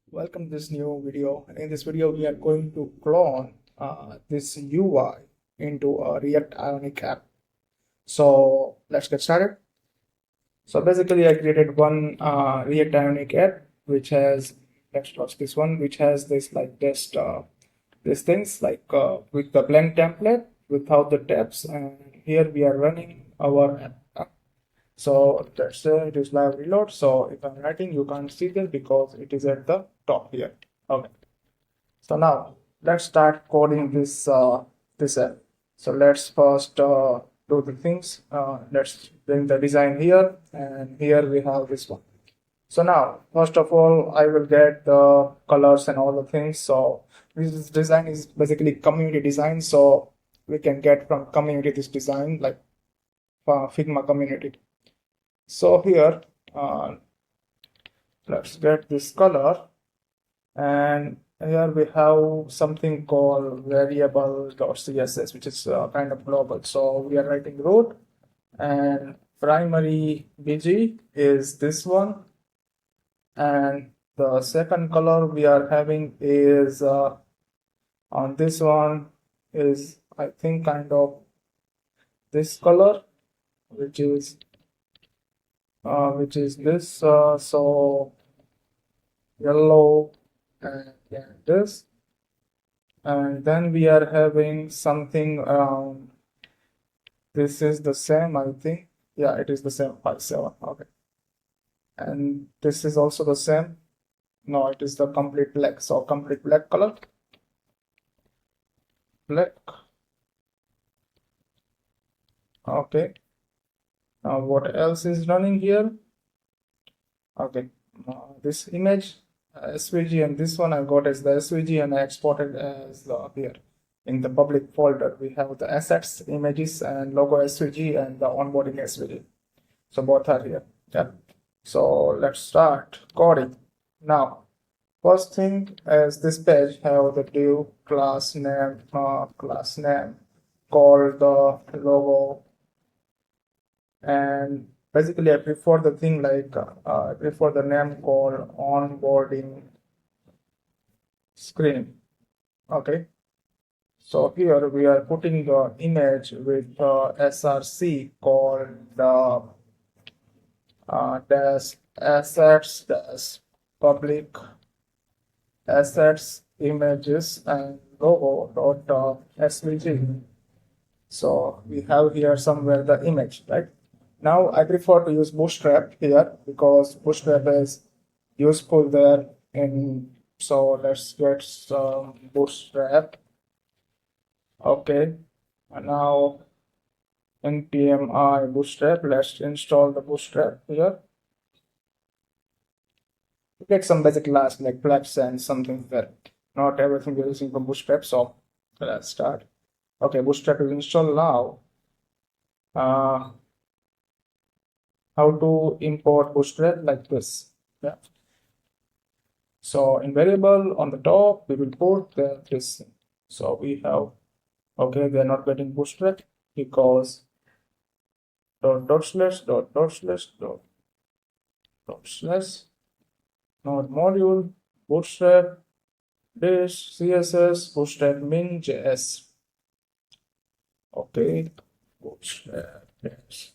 Welcome to this new video. In this video, we are going to clone this UI into a React Ionic app. So let's get started. So basically, I created one React Ionic app which has, let's watch this one, which has this like just these things like with the blank template without the tabs, and here we are running our app. So that's it is live reload. So if I'm writing, you can't see this because it is at the top here. Okay. So now let's start coding this app. So let's first do the things. Let's bring the design here, and here we have this one. So now, first of all, I will get the colors and all the things. So this design is basically community design. So we can get from community this design like Figma community. So here, let's get this color, and here we have something called variable.css, which is kind of global. So we are writing root, and primary bg is this one, and the second color we are having is on this one is I think kind of this color, which is this, so yellow and this, and then we are having something around, this is the same, I think, yeah, it is the same, 5 7, okay, and this is also the same, no, it is the complete black, so complete black color, black, okay. Now what else is running here? Okay, this image SVG, and this one I got as the SVG and I exported as here in the public folder. We have the assets, images, and logo SVG and the onboarding SVG. So both are here. Yeah. So let's start coding. Now, first thing is this page have the div class name called the logo, and basically I prefer the thing like I prefer the name called onboarding screen. Okay, so here we are putting the image with src called the dash assets dash public assets images and logo dot svg. So we have here somewhere the image, right? Now I prefer to use Bootstrap here because Bootstrap is useful there. And so let's get some Bootstrap. Okay, and now npm I Bootstrap. Let's install the Bootstrap here. We get some basic class like flaps and something there. Not everything we're using from Bootstrap. So let's start. Okay, Bootstrap is installed now. How to import Bootstrap like this. Yeah. So in variable on the top, we will put this. So we have, okay, they're not getting Bootstrap because dot slash node module Bootstrap this CSS Bootstrap min.js. Okay, Bootstrap yes.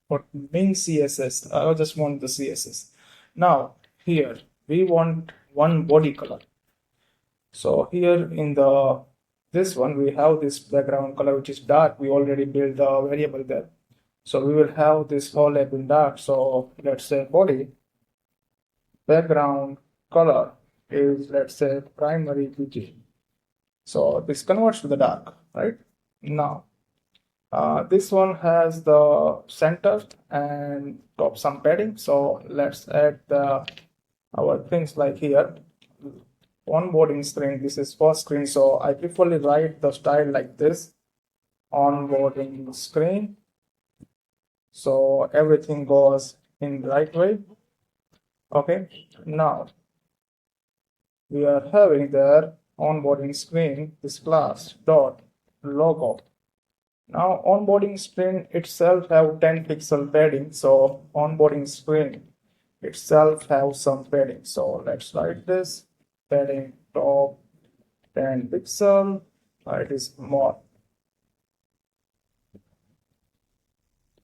What min CSS? I just want the CSS. Now here we want one body color. So here in the this one we have this background color which is dark. We already built the variable there. So we will have this whole app in dark. So let's say body background color is, let's say, primary PG. So this converts to the dark, right? Now this one has the center and top some padding. So let's add our things like here onboarding screen. This is first screen, so I preferably write the style like this, onboarding screen, so everything goes in the right way. Okay, now we are having there onboarding screen, this class dot logo. Now onboarding screen itself have 10 pixel padding, so onboarding screen itself have some padding. So let's write this padding top 10 pixel. It is more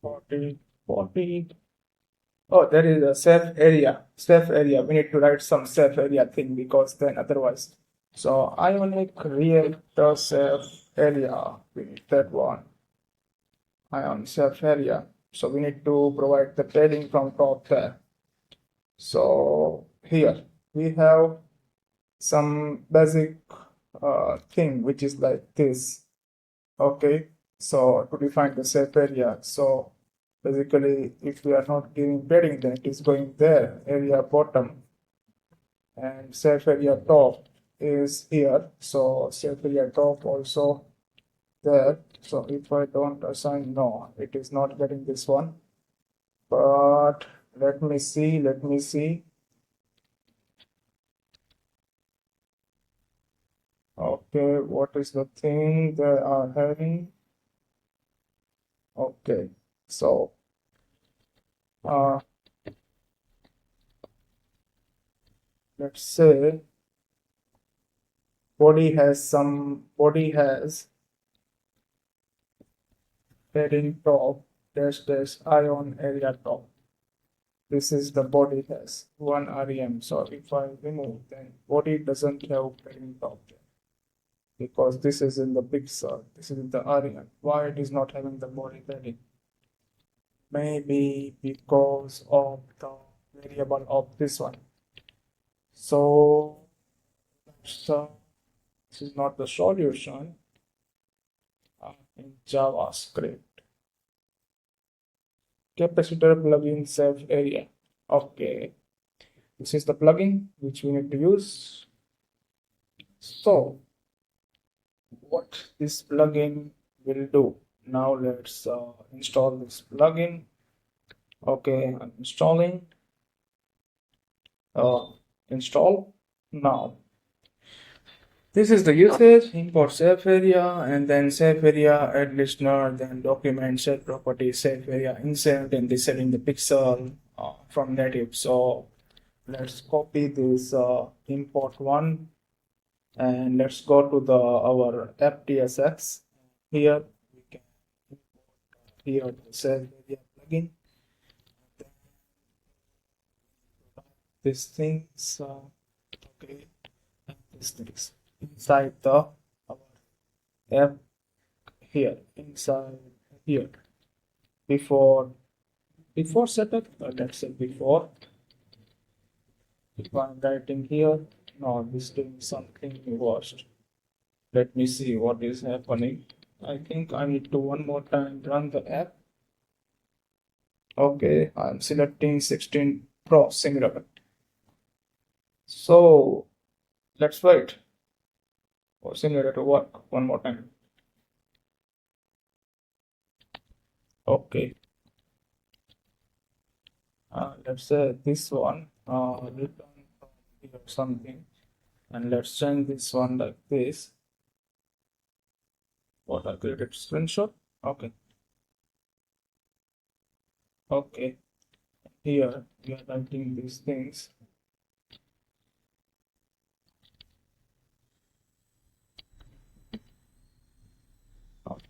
40, 40. Oh, there is a safe area. Safe area. We need to write some safe area thing because then otherwise. So ionic reactor safe area. We need that one. Ion safe area. So we need to provide the padding from top there. So here we have some basic thing which is like this. Okay, so to define the safe area, so basically if we are not giving padding, then it is going there, area bottom, and safe area top is here. So safe area top also there. So if I don't assign, no, it is not getting this one. But let me see. Okay, what is the thing they are having? Okay, so uh, let's say body has padding top dash ion area top. This is the body has one rem. So if I remove, then body doesn't have padding top there because this is in the pixel. This is in the rem. Why it is not having the body padding? Maybe because of the variable of this one. So this is not the solution in JavaScript. Capacitor plugin safe area. Okay, this is the plugin which we need to use. So what this plugin will do? Now let's install this plugin. Okay, I'm installing. Install now. This is the usage, import safe area, and then safe area, add listener, then document, set property, safe area, insert, and this setting the pixel from native. So let's copy this import one, and let's go to the our FTSX. Here we can import here the safe area plugin. These things, okay, these things inside the our app here, inside here. Before setup, let's say before. If I'm writing here, no, this doing something worst. Let me see what is happening. I think I need to one more time run the app. Okay, I'm selecting 16 Pro singular. So let's wait for simulator to work one more time. Okay, let's say this one return from here something, and let's change this one like this. What I created screenshot. Okay, okay, here we are writing these things.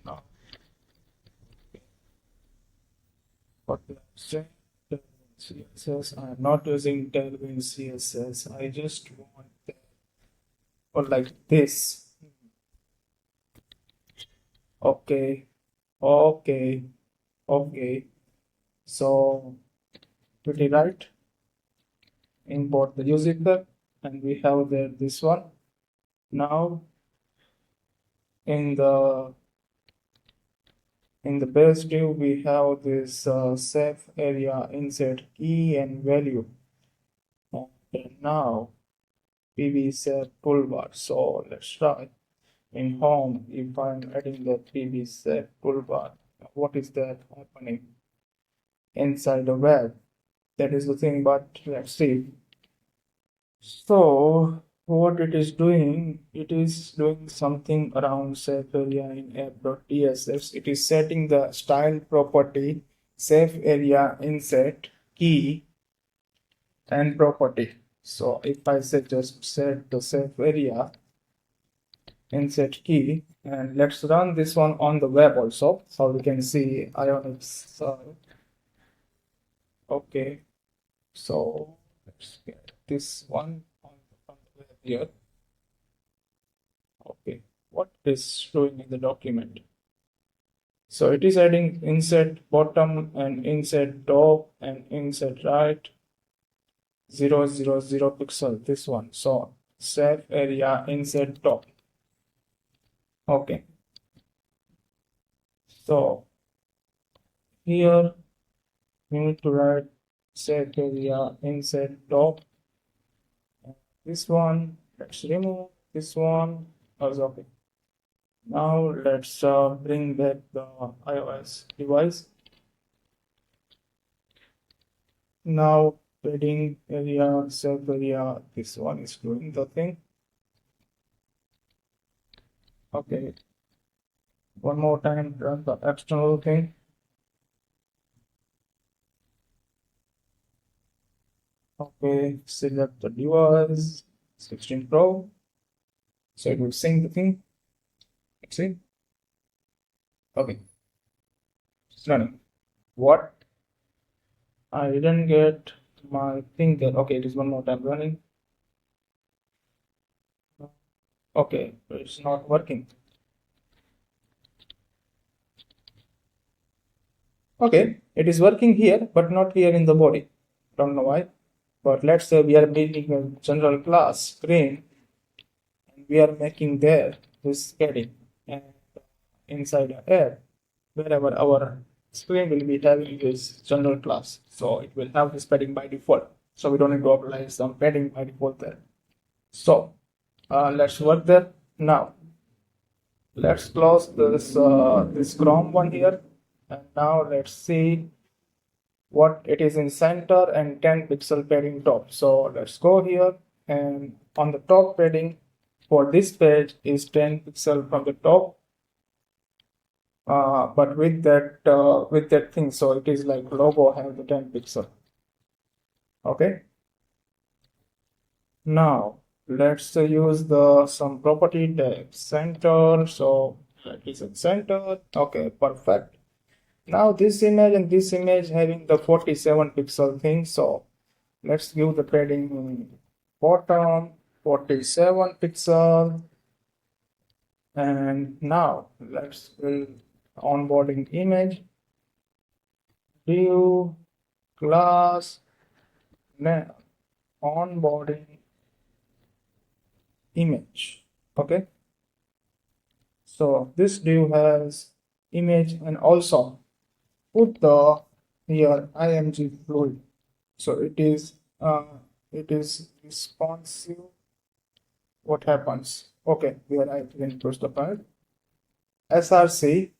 Now what we are saying, CSS. I am not using Tailwind CSS. I just want or like this. Okay, okay, okay. So pretty right. Import the user and we have there this one. Now in the base div we have this safe area insert key and value, and now pb safe toolbar. So let's try in home. If I'm adding the pb safe toolbar, what is that happening inside the web? That is the thing, but let's see. So what it is doing something around safe area in app.tss. It is setting the style property safe area insert key and property. So if I say just set the safe area, insert key, and let's run this one on the web also, so we can see ionic. Okay, so let's get this one on the web here. Okay, what is showing in the document? So it is adding insert bottom and insert top and insert right 000 pixel, this one. So safe area insert top. Okay, so here we need to write safe area insert top. This one, let's remove this one. Okay. Now let's bring back the iOS device. Now padding area, safe area, this one is doing the thing. Okay. One more time, run the external thing. Okay, select the device, 16 Pro. So it will sync the thing. Let's see. Okay. It's running. What? I didn't get my thing there. Okay, it is one more time running. Okay, it's not working. Okay, it is working here, but not here in the body. Don't know why. But let's say we are building a general class screen, and we are making there this heading, and inside a app, wherever our screen will be having this general class. So it will have this padding by default. So we don't need to apply some padding by default there. So let's work there now. Let's close this Chrome one here, and now let's see what it is in center and 10 pixel padding top. So let's go here, and on the top padding for this page is 10 pixel from the top, but with that thing, so it is like logo have the 10 pixel. Okay, now let's use the some property tag center. So that is in center. Okay, perfect. Now this image and this image having the 47 pixel thing, so let's give the padding bottom 47 pixel, and now let's build onboarding image, view class name onboarding image. Okay, so this div has image, and also put the here img fluid, so it is responsive. What happens? Okay, here I can push the file src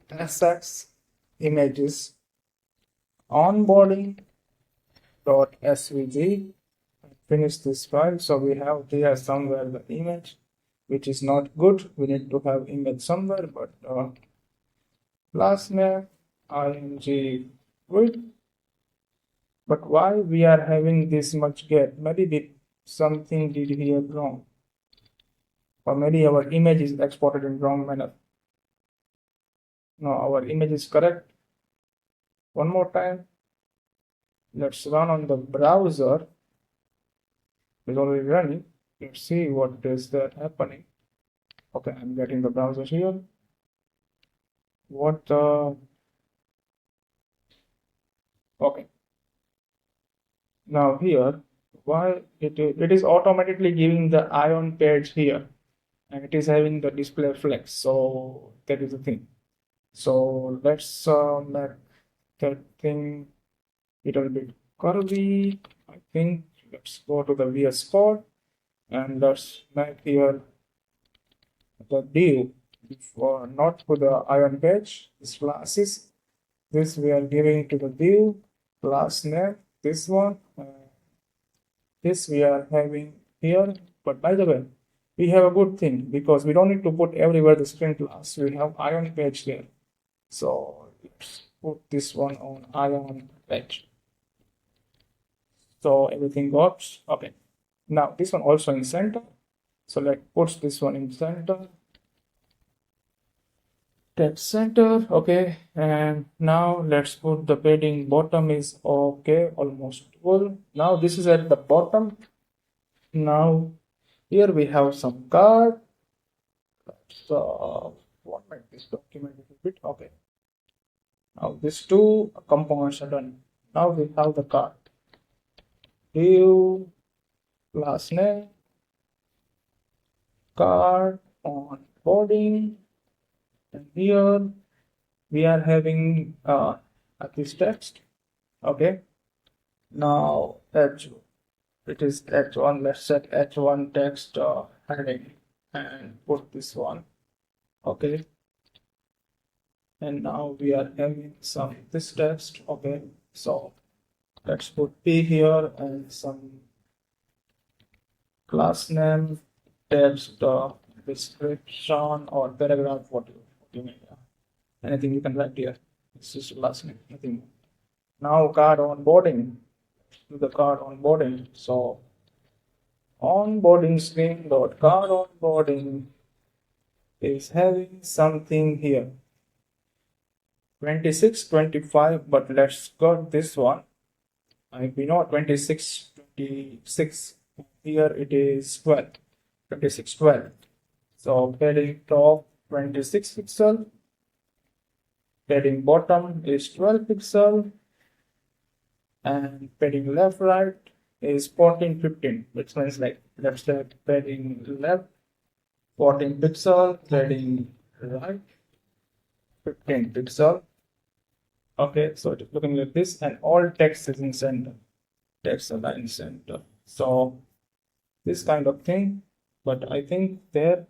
sx images onboarding .svg. Finish this file. So we have here somewhere the image, which is not good. We need to have image somewhere, but class name img fluid. But why we are having this much gap? Maybe something did here wrong, or maybe our image is exported in wrong manner. No, our image is correct. One more time, let's run on the browser. It's already running. Let's see what is that happening. Okay, I'm getting the browser here. What okay, now here, why it is automatically giving the ion page here, and it is having the display flex. So that is the thing. So let's make that thing little bit curvy. I think let's go to the VS Code, and let's make here the div for not to the ion page. This classes, this we are giving to the div class name, this one, this we are having here. But by the way, we have a good thing, because we don't need to put everywhere the screen class. We have ion page here. So let's put this one on ion page. So everything works. Okay. Now this one also in center. So let's put this one in center. Text center. Okay. And now let's put the padding bottom is okay, almost full. Now this is at the bottom. Now here we have some card. So format this document a little bit. Okay. Now these two components are done. Now we have the card. Div last name, card, onboarding, and here we are having this text. Okay. Now H, it is H1. Let's set H1 text heading and put this one. Okay. And now we are having some this text. Okay. So let's put P here and some class name, text, description, or paragraph, what you may have. Anything you can write here. It's just last name, nothing more. Now card onboarding. Do the card onboarding. So onboarding screen dot card onboarding is having something here. 26, 25, but let's got this one. We know 26, 26. Here it is 12, 26, 12. So padding top 26 pixel, padding bottom is 12 pixel, and padding left right is 14, 15, which means like let's say padding left 14 pixel, padding right 15 pixel. Okay, so it is looking like this, and all text is in center. Text align center. So this kind of thing, but I think there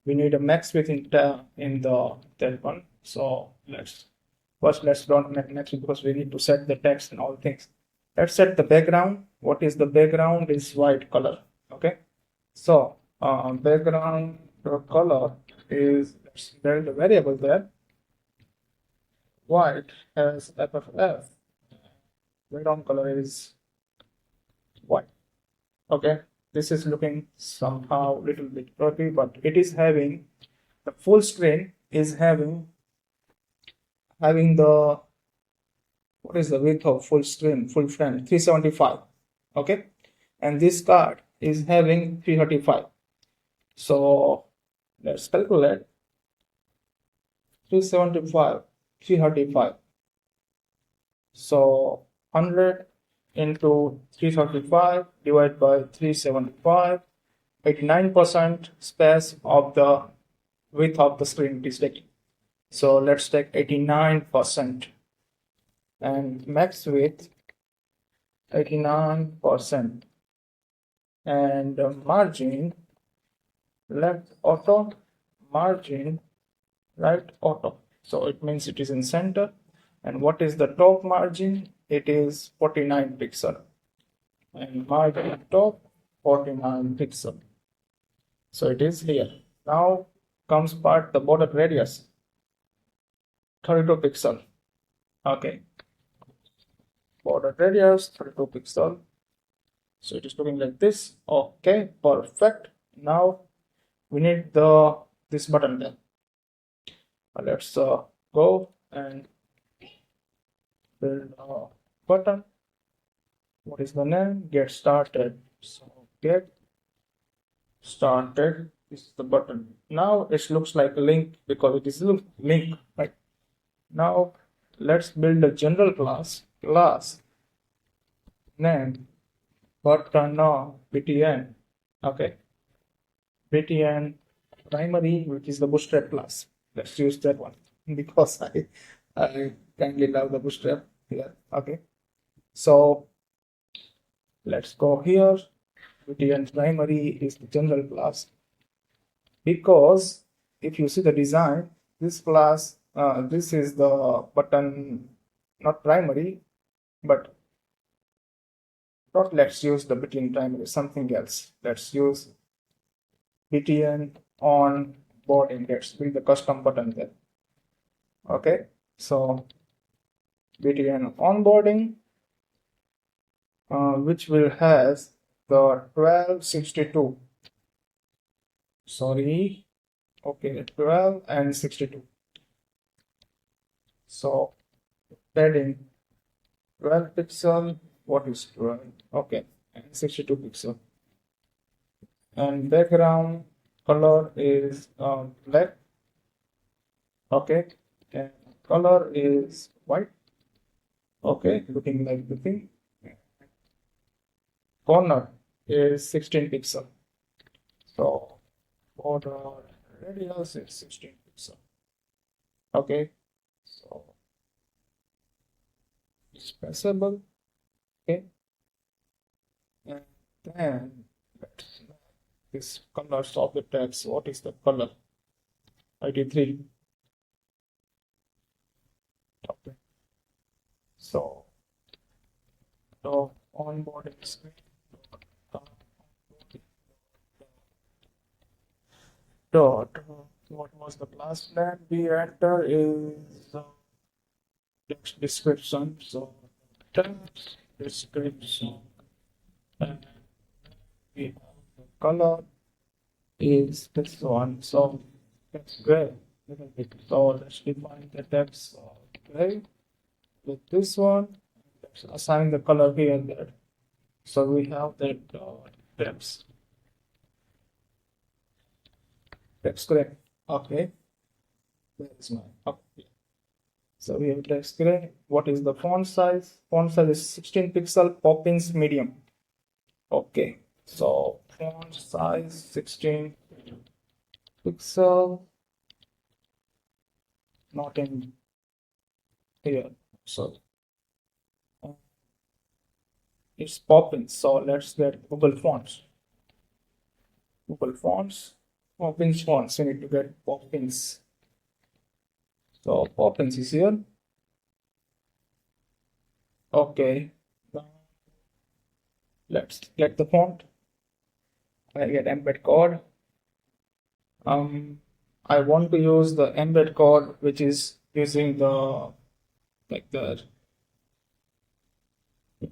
we need a max width in the that one. So let's don't make max width because we need to set the text and all things. Let's set the background. What is the background? Is white color. Okay, so background color is, let's build a variable there. White has FFF. Background color is white. Okay, this is looking somehow little bit dirty, but it is having the full screen is having the, what is the width of full screen, full frame? 375. Okay, and this card is having 335. So let's calculate 375, 335. So 100 into 335 divided by 375, 89% space of the width of the screen it is taking. So let's take 89% and max width 89%, and margin left auto, margin right auto. So it means it is in center. And what is the top margin? It is 49 pixel, and margin top 49 pixel. So it is here. Now comes part the border radius 32 pixel. Okay, border radius 32 pixel. So it is looking like this. Okay, perfect. Now we need this button there. Let's go and build a button. What is the name? Get started. So get started. This is the button. Now it looks like a link because it is a link, right? Now let's build a general class name button btn. Okay, btn primary, which is the bootstrap class. Let's use that one because I kindly love the bootstrap here. Okay, so let's go here. btn primary is the general class, because if you see the design, this class, this is the button, not primary, but not, let's use the btn primary, something else. Let's use btn onboarding. Let's build the custom button there. Okay, so btn onboarding, which will has the 1262. Sorry, okay, 12 and 62. So padding 12 pixel. What is 12? Okay, and 62 pixel. And background color is black. Okay, and color is white. Okay, looking like the thing. Corner is 16 pixel. So border radius is 16 pixel. Okay, so it's passable. Okay, and then let's this colors of the text. What is the color? 83. Okay, so the onboarding screen dot what was the class that we enter is text description. So text description, and we have the color is this one. So that's gray. Little bit. So let's define the text gray with this one. Let's assign the color here and there. So we have that text gray. Okay, where is my okay? So we have text gray. What is the font size? Font size is 16 pixel, Poppins medium. Okay, so font size 16 pixel, not in here. So it's Poppins. So let's get Google Fonts. Google Fonts, Poppins fonts. We need to get Poppins. So Poppins is here. Okay, now let's get the font. I get embed code. I want to use the embed code, which is using the like the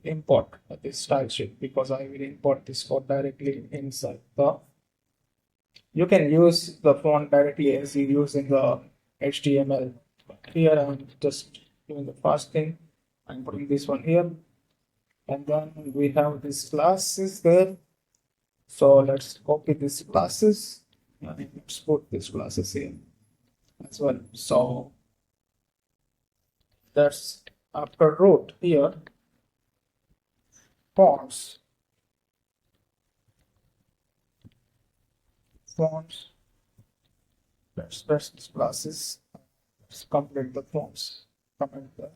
import this style sheet, because I will import this code directly inside the. You can use the font directly as you use in the HTML. But here I'm just doing the first thing. I'm putting this one here, and then we have these classes there. So let's copy these classes and let's put these classes here as well. So that's after root here, fonts, let's press these classes. Let's complete the fonts. Comment there.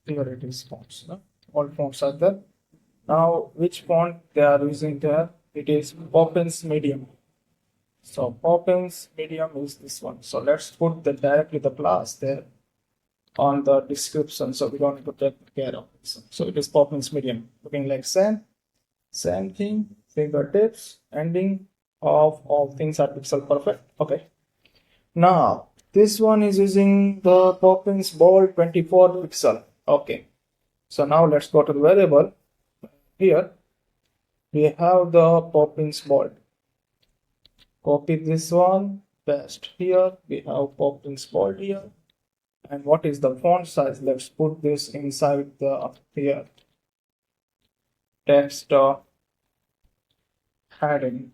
Here it is fonts. No? All fonts are there. Now, which font they are using there? It is Poppins medium. So Poppins medium is this one. So let's put directly the class there on the description, so we don't need to take care of this. So it is Poppins medium, looking like same thing. Fingertips, ending of all things are pixel perfect. Okay. Now this one is using the Poppins bold 24 pixel. Okay. So now let's go to the variable. Here we have the Poppins bold. Copy this one, paste here. We have Poppins bold here. And what is the font size? Let's put this inside the here text heading.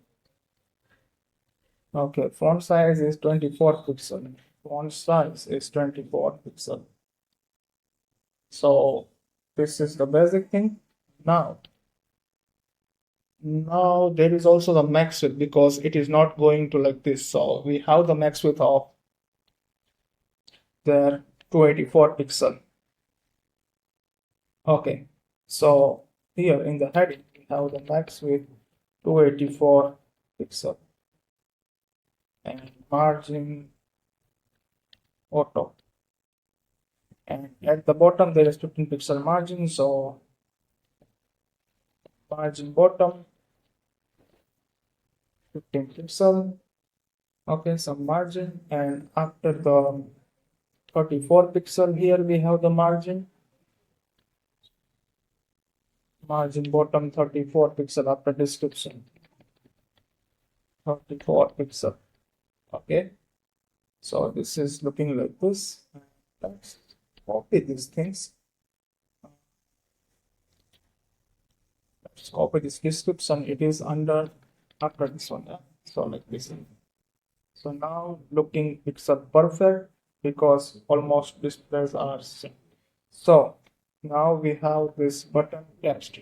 Okay, font size is 24 pixel. Font size is 24 pixel. So this is the basic thing. Now there is also the max width, because it is not going to like this. So we have the max width of there 284 pixel. Okay, so here in the heading we have the max width 284 pixel and margin auto, and at the bottom there is 15 pixel margin. So margin bottom 15 pixel. Okay, some margin, and after the 34 pixel here we have the margin. margin bottom 34 pixel after description, 34 pixel. Okay, so this is looking like this. Let's copy these things. Let's copy this description. It is under after this one. Yeah? So like this. So now looking pixel perfect because almost displays are same. So now we have this button text,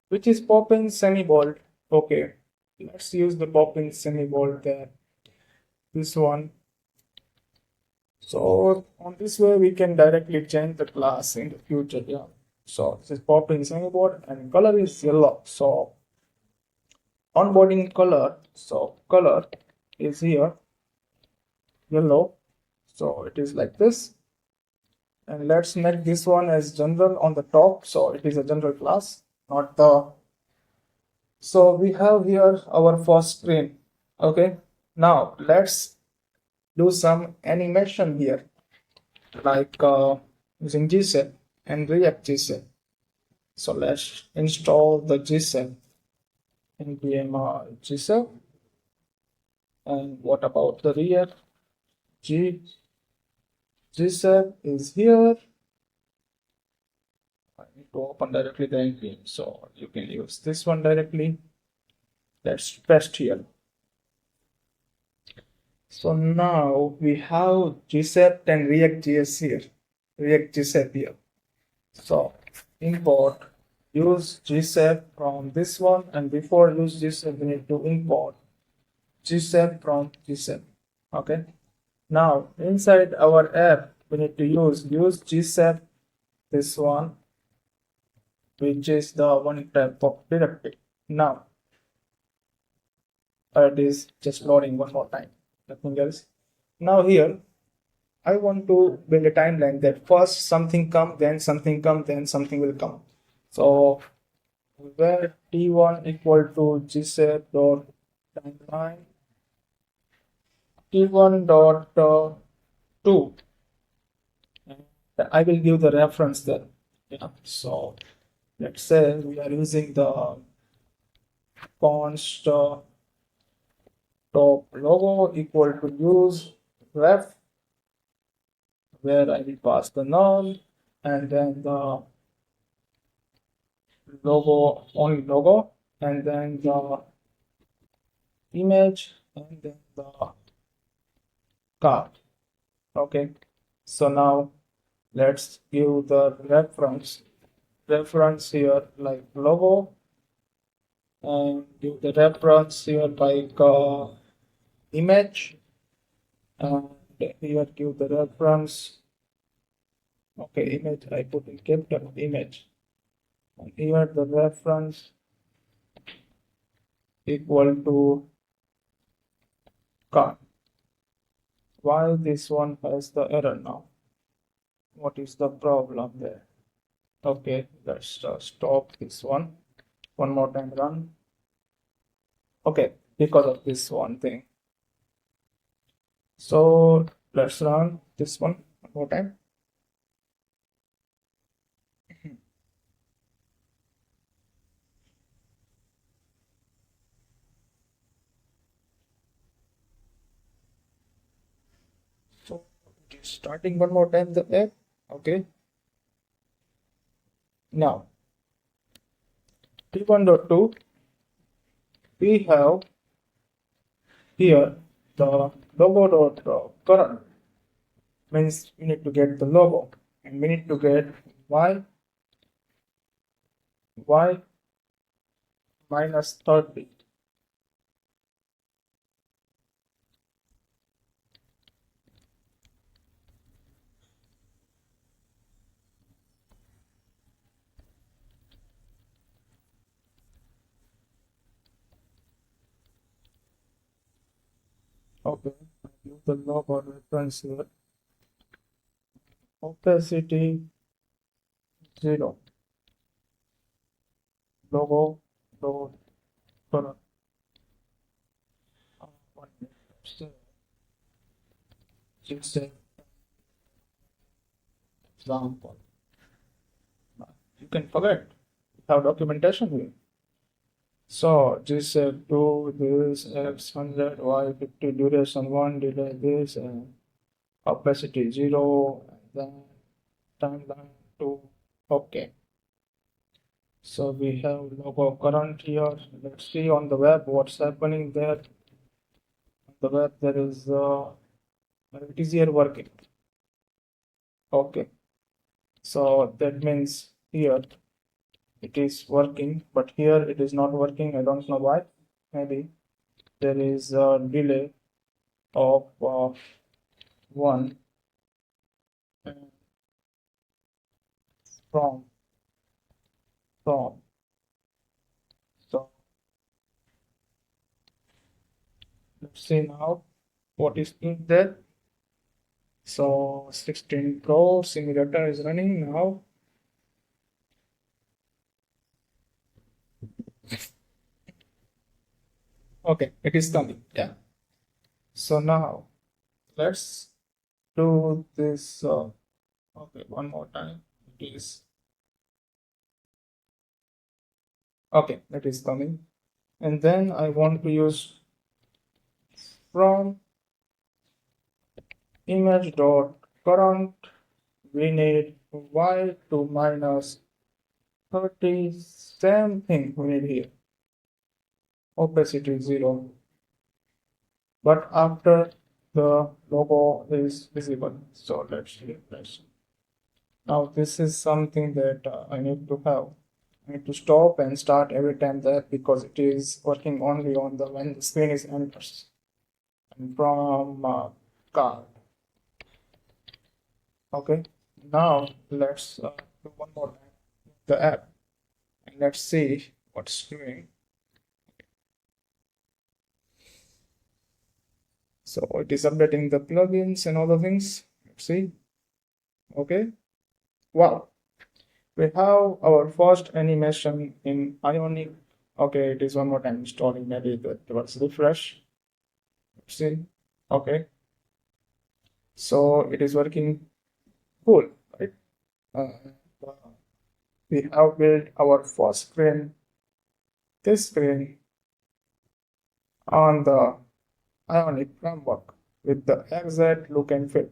which is pop-in semi-bold. Okay, let's use the pop-in semi-bold there. This one. So on this way we can directly change the class in the future. Yeah. So this is pop-in semi-bold and color is yellow. So onboarding color. So color is here yellow. So it is like this. And let's make this one as general on the top. So it is a general class, not the. So we have here our first screen. Okay. Now let's do some animation here, like using GSEP and reactjs. So let's install the GSEP npm GSEP. And what about the React? GSEP is here. I need to open directly the npm, so you can use this one directly. Let's paste here. So now we have GSEP and reactjs here. reactjs here. So import use GSEP from this one, and before use GSEP we need to import GSEP from GSEP. Okay. Now inside our app we need to use GSEP, this one, which is the one type of directory. Now it is just loading one more time, nothing else. Now here I want to build a timeline that first something come, then something come, then something will come. So where t1 equal to GSEP dot timeline t1 dot 2, and I will give the reference there. Yeah. So let's say we are using the const top logo equal to use ref, where I will pass the null and then the logo, only logo, and then the image, and then the card. Okay, so now let's give the reference here like logo, and give the reference here like image, and here give the reference. Okay, image I put in capital image, and here the reference equal to card. Why this one has the error now? What is the problem there? Okay, let's stop this one more time, run. Okay, because of this one thing. So let's run this one more time. So starting one more time the app. Okay, now t1.2 we have here the logo.current, means we need to get the logo, and we need to get y minus 30. Okay, use the logo reference here. Opacity 0. Logo color. One minute. Just an example. You can forget have documentation here. So just do this x 100 y 50 duration 1 delay this and opacity 0 and then timeline 2. Okay. So we have logo current here. Let's see on the web what's happening there. On the web there is it is here working. Okay. So that means here it is working, but here it is not working. I don't know why. Maybe there is a delay of 1 from from. So let's see now what is in there. So 16 Pro simulator is running now. Okay, it is coming. Yeah. So now let's do this. Okay, one more time. It is okay. It is coming, and then I want to use from image dot current. We need y to minus 30. Same thing we need here. Opacity 0. But after the logo is visible. So let's see. Now this is something that I need to have. I need to stop and start every time that because it is working only on the when the screen is enters. And from card. Okay. Now let's do one more time the app and let's see what's doing. So it is updating the plugins and all the things. Let's see. Okay. Wow. We have our first animation in Ionic. Okay, it is one more time installing. Maybe that was refresh. Let's see. Okay. So it is working cool, right? Uh, we have built our first screen, this screen, on the Ionic framework with the exact look and feel.